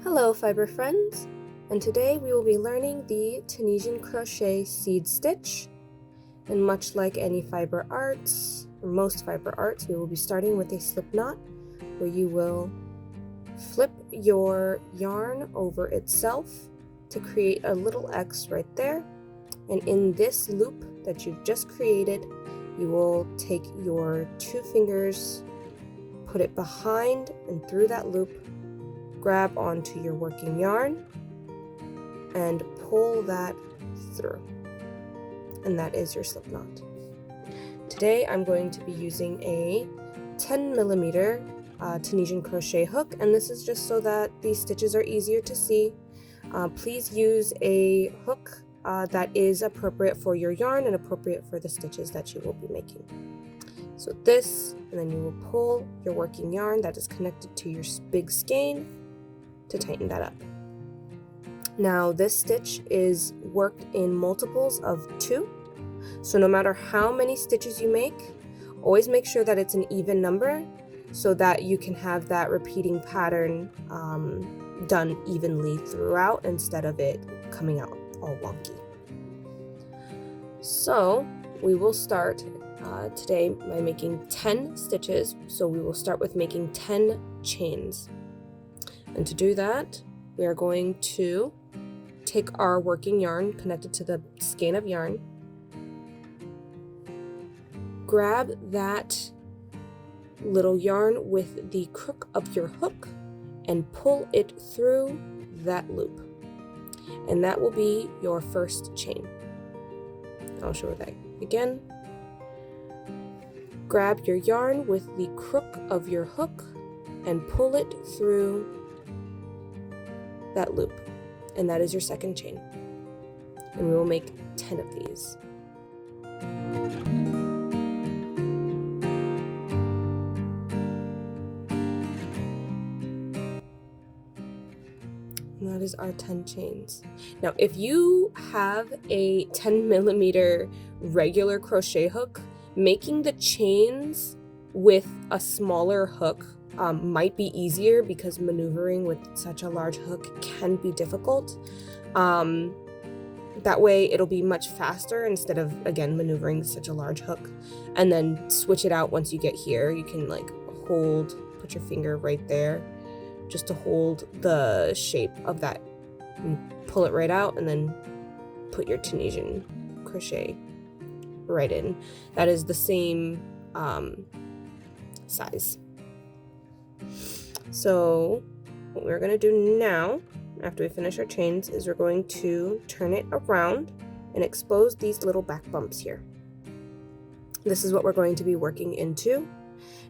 Hello fiber friends, and today we will be learning the Tunisian crochet seed stitch. And much like any fiber arts, or most fiber arts, we will be starting with a slip knot where you will flip your yarn over itself to create a little X right there. And in this loop that you've just created, you will take your two fingers, put it behind and through that loop, grab onto your working yarn and pull that through, and that is your slip knot. Today I'm going to be using a 10mm Tunisian crochet hook, and this is just so that these stitches are easier to see. Please use a hook that is appropriate for your yarn and appropriate for the stitches that you will be making. So this, and then you will pull your working yarn that is connected to your big skein to tighten that up. Now this stitch is worked in multiples of 2, so no matter how many stitches you make, always make sure that it's an even number so that you can have that repeating pattern done evenly throughout instead of it coming out all wonky. So we will start today by making 10 stitches, so we will start with making 10 chains. And to do that, we are going to take our working yarn connected to the skein of yarn, grab that little yarn with the crook of your hook and pull it through that loop. And that will be your first chain. I'll show that again. Grab your yarn with the crook of your hook and pull it through that loop, and that is your second chain, and we will make 10 of these. And that is our 10 chains. Now if you have a 10mm regular crochet hook, making the chains with a smaller hook might be easier because maneuvering with such a large hook can be difficult. That way it'll be much faster instead of, again, maneuvering such a large hook. And then switch it out once you get here. You can like put your finger right there just to hold the shape of that. And pull it right out and then put your Tunisian crochet right in. That is the same size. So what we're going to do now, after we finish our chains, is we're going to turn it around and expose these little back bumps here. This is what we're going to be working into.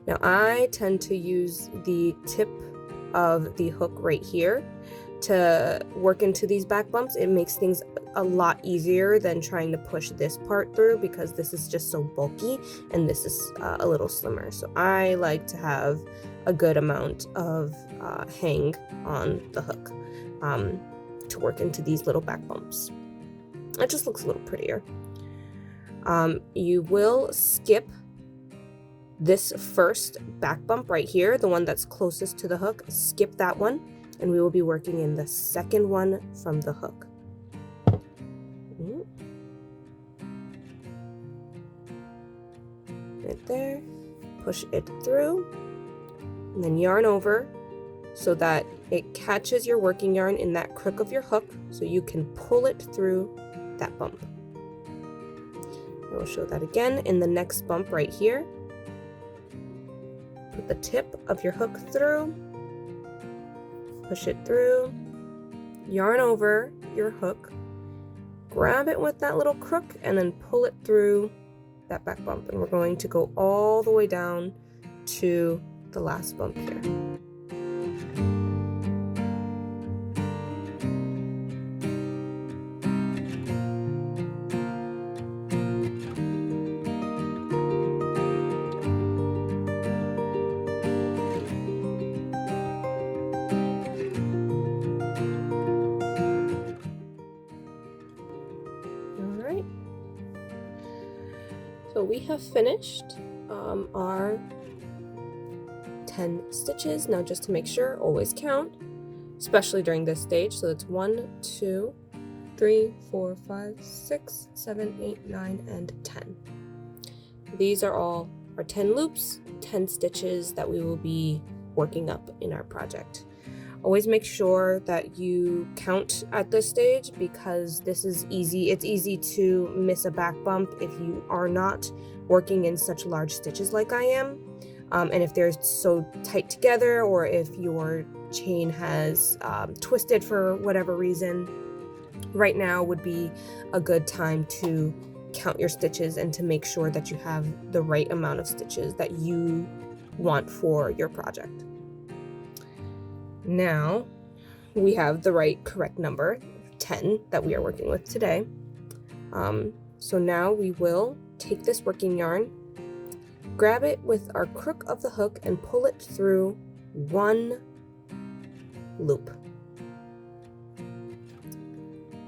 Now I tend to use the tip of the hook right here to work into these back bumps. It makes things a lot easier than trying to push this part through because this is just so bulky and this is a little slimmer. So I like to have a good amount of hang on the hook to work into these little back bumps. It just looks a little prettier. You will skip this first back bump right here, the one that's closest to the hook. Skip that one, and we will be working in the second one from the hook. Right there, push it through, and then yarn over so that it catches your working yarn in that crook of your hook so you can pull it through that bump. I will show that again in the next bump right here. Put the tip of your hook through, push it through, yarn over your hook, grab it with that little crook, and then pull it through that back bump. And we're going to go all the way down to the last bump here. So we have finished our 10 stitches. Now just to make sure, always count. especially during this stage. So it's 1, 2, 3, 4, 5, 6, 7, 8, 9, and 10. These are all our 10 loops, 10 stitches that we will be working up in our project. Always make sure that you count at this stage, because this is easy. It's easy to miss a back bump if you are not working in such large stitches like I am. And if they're so tight together, or if your chain has twisted for whatever reason, right now would be a good time to count your stitches and to make sure that you have the right amount of stitches that you want for your project. Now we have the correct number, 10, that we are working with today. So now we will take this working yarn, grab it with our crook of the hook, and pull it through one loop.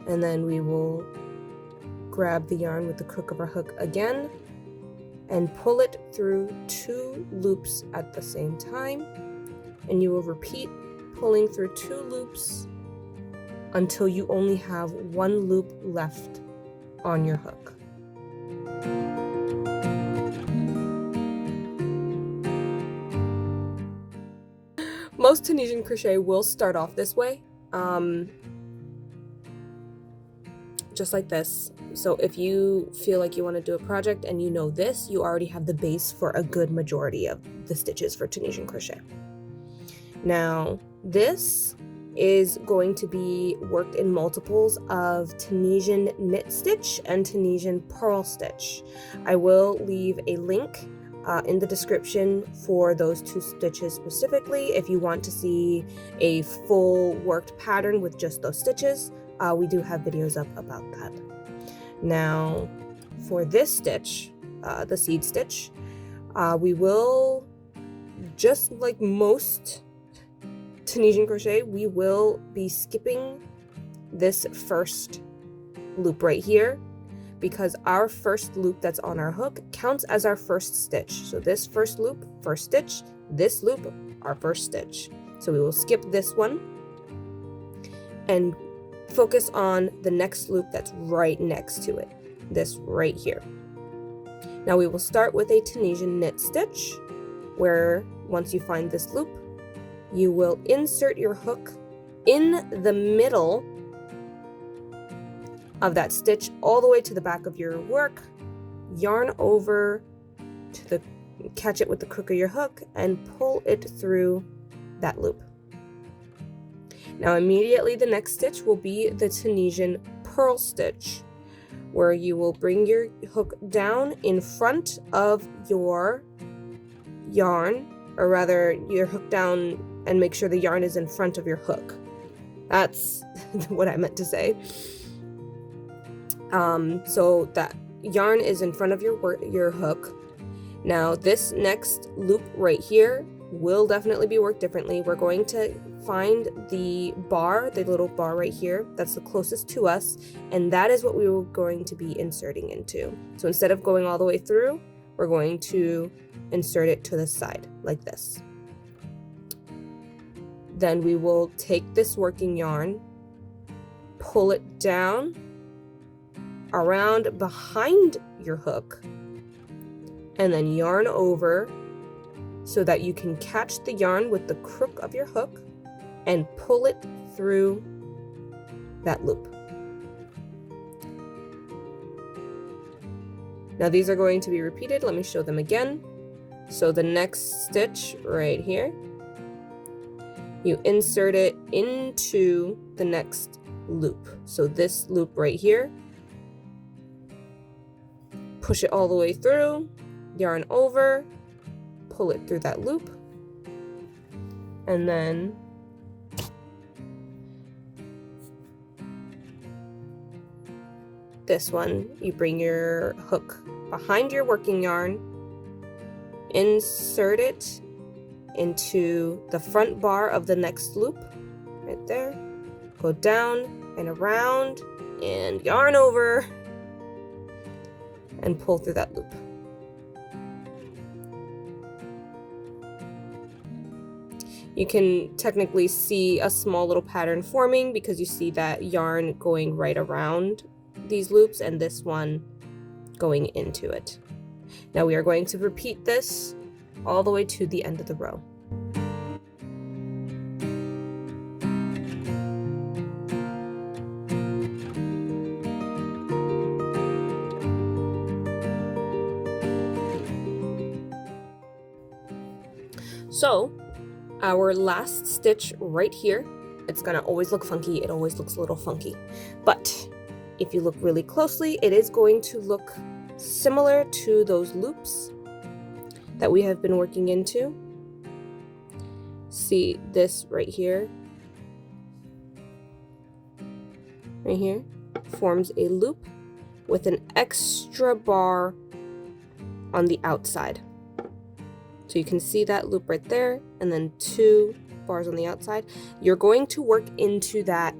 And then we will grab the yarn with the crook of our hook again and pull it through 2 loops at the same time. And you will repeat pulling through 2 loops until you only have 1 loop left on your hook. Most Tunisian crochet will start off this way, just like this. So if you feel like you want to do a project and you know this, you already have the base for a good majority of the stitches for Tunisian crochet. Now, this is going to be worked in multiples of Tunisian knit stitch and Tunisian purl stitch. I will leave a link in the description for those 2 stitches specifically if you want to see a full worked pattern with just those stitches. We do have videos up about that. Now, for this stitch, the seed stitch, we will, just like most Tunisian crochet, we will be skipping this first loop right here, because our first loop that's on our hook counts as our first stitch. So this first loop, first stitch, this loop, our first stitch. So we will skip this one and focus on the next loop that's right next to it, this right here. Now we will start with a Tunisian knit stitch, where once you find this loop, you will insert your hook in the middle of that stitch all the way to the back of your work, yarn over to catch it with the crook of your hook, and pull it through that loop. Now immediately the next stitch will be the Tunisian purl stitch, where you will bring your hook down in front of your yarn, or rather your hook down and make sure the yarn is in front of your hook. That's what I meant to say. So that yarn is in front of your hook. Now this next loop right here will definitely be worked differently. We're going to find the bar, the little bar right here, that's the closest to us, and that is what we were going to be inserting into. So instead of going all the way through, we're going to insert it to the side like this. Then we will take this working yarn, pull it down around behind your hook, and then yarn over so that you can catch the yarn with the crook of your hook and pull it through that loop. Now these are going to be repeated. Let me show them again. So the next stitch right here, you insert it into the next loop. So this loop right here, push it all the way through, yarn over, pull it through that loop, and then this one, you bring your hook behind your working yarn, insert it into the front bar of the next loop, right there, go down and around, and yarn over, and pull through that loop. You can technically see a small little pattern forming because you see that yarn going right around these loops and this one going into it. Now we are going to repeat this all the way to the end of the row. So our last stitch right here, it's gonna always look funky. It always looks a little funky, but if you look really closely, it is going to look similar to those loops that we have been working into. See this right here forms a loop with an extra bar on the outside. So you can see that loop right there, and then 2 bars on the outside. You're going to work into that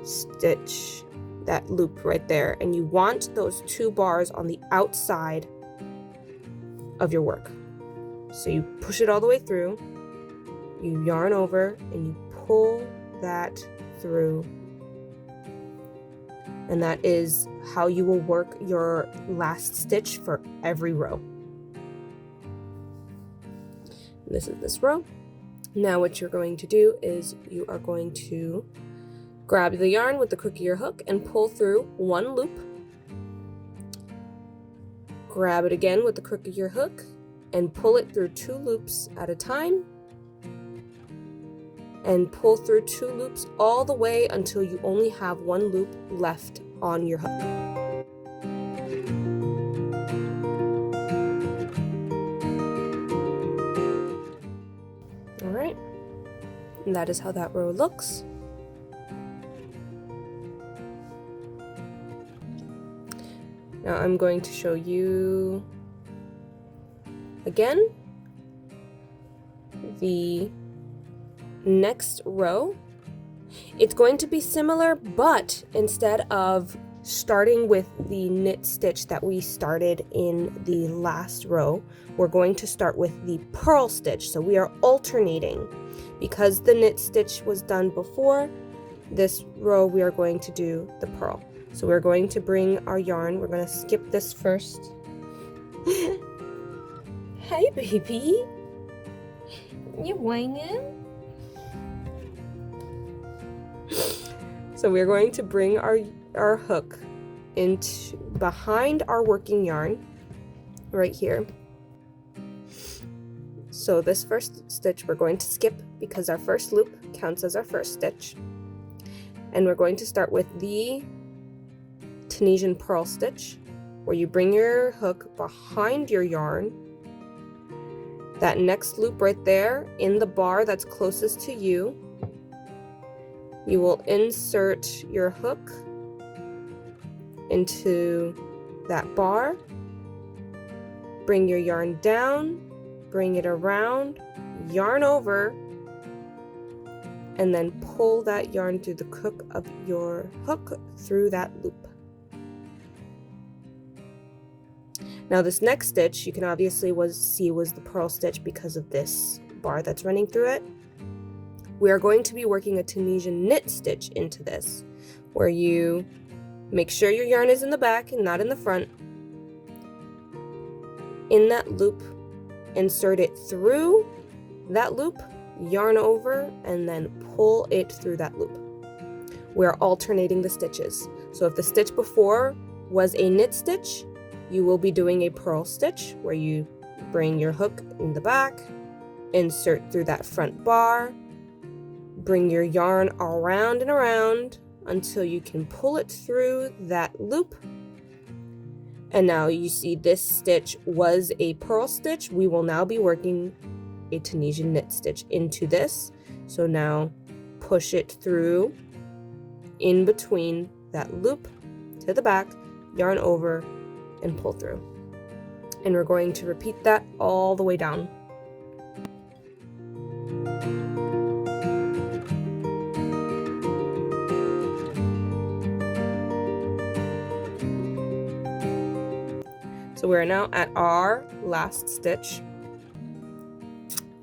stitch, that loop right there, and you want those 2 bars on the outside of your work. So you push it all the way through, you yarn over, and you pull that through. And that is how you will work your last stitch for every row. This is this row. Now what you're going to do is you are going to grab the yarn with the crook of your hook and pull through 1 loop. Grab it again with the crook of your hook and pull it through 2 loops at a time. And pull through 2 loops all the way until you only have 1 loop left on your hook. Alright, and that is how that row looks. Now I'm going to show you again the next row. It's going to be similar, but instead of starting with the knit stitch that we started in the last row, we're going to start with the purl stitch. So we are alternating. Because the knit stitch was done before, this row we are going to do the purl. So we're going to bring our yarn, we're going to skip this first. Hey baby, you whining? So we're going to bring our hook into behind our working yarn right here. So this first stitch we're going to skip because our first loop counts as our first stitch. And we're going to start with the Tunisian purl stitch, where you bring your hook behind your yarn. That next loop right there in the bar that's closest to you, you will insert your hook into that bar, bring your yarn down, bring it around, yarn over, and then pull that yarn through the crook of your hook through that loop. Now this next stitch you can obviously see was the purl stitch because of this bar that's running through it. We are going to be working a Tunisian knit stitch into this, where you make sure your yarn is in the back and not in the front. In that loop, insert it through that loop, yarn over, and then pull it through that loop. We're alternating the stitches. So if the stitch before was a knit stitch, you will be doing a purl stitch where you bring your hook in the back, insert through that front bar, bring your yarn around and around until you can pull it through that loop. And now you see this stitch was a purl stitch. We will now be working a Tunisian knit stitch into this. So now push it through in between that loop to the back, yarn over, and pull through. And we're going to repeat that all the way down. So we're now at our last stitch.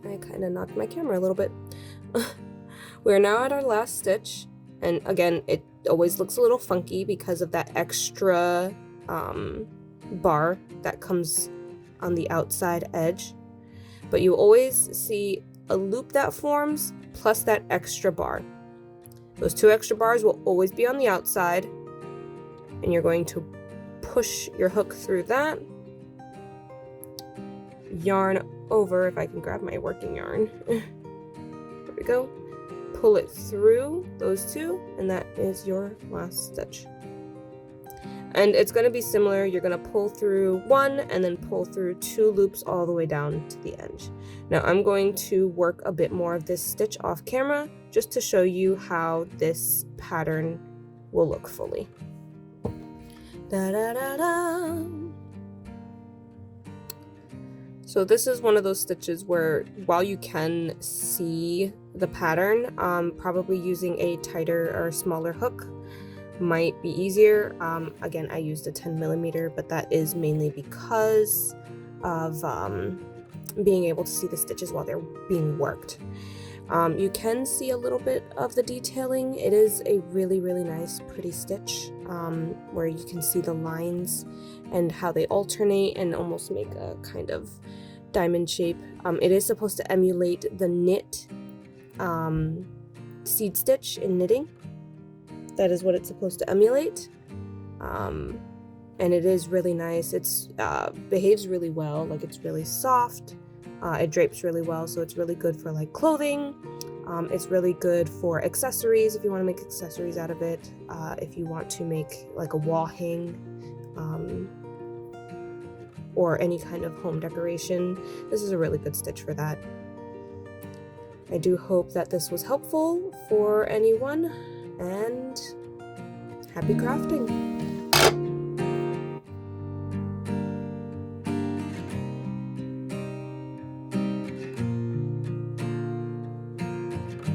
I kind and it knocked my camera a little bit. We're now at our last stitch, and again, it always looks a little funky because of that extra bar that comes on the outside edge, but you always see a loop that forms plus that extra bar. Those 2 extra bars will always be on the outside, and you're going to push your hook through that, yarn over, if I can grab my working yarn. There we go. Pull it through those 2, and that is your last stitch. And it's going to be similar. You're going to pull through 1 and then pull through 2 loops all the way down to the end. Now I'm going to work a bit more of this stitch off camera just to show you how this pattern will look fully. Da, da, da, da. So this is one of those stitches where, while you can see the pattern, probably using a tighter or smaller hook might be easier. Again, I used a 10mm, but that is mainly because of being able to see the stitches while they're being worked. You can see a little bit of the detailing. It is a really, really nice, pretty stitch where you can see the lines and how they alternate and almost make a kind of diamond shape. It is supposed to emulate the knit seed stitch in knitting. That is what it's supposed to emulate. And it is really nice. It's behaves really well. Like, it's really soft. It drapes really well, so it's really good for like clothing. It's really good for accessories if you want to make accessories out of it. If you want to make like a wall hang or any kind of home decoration, this is a really good stitch for that. I do hope that this was helpful for anyone, and happy crafting!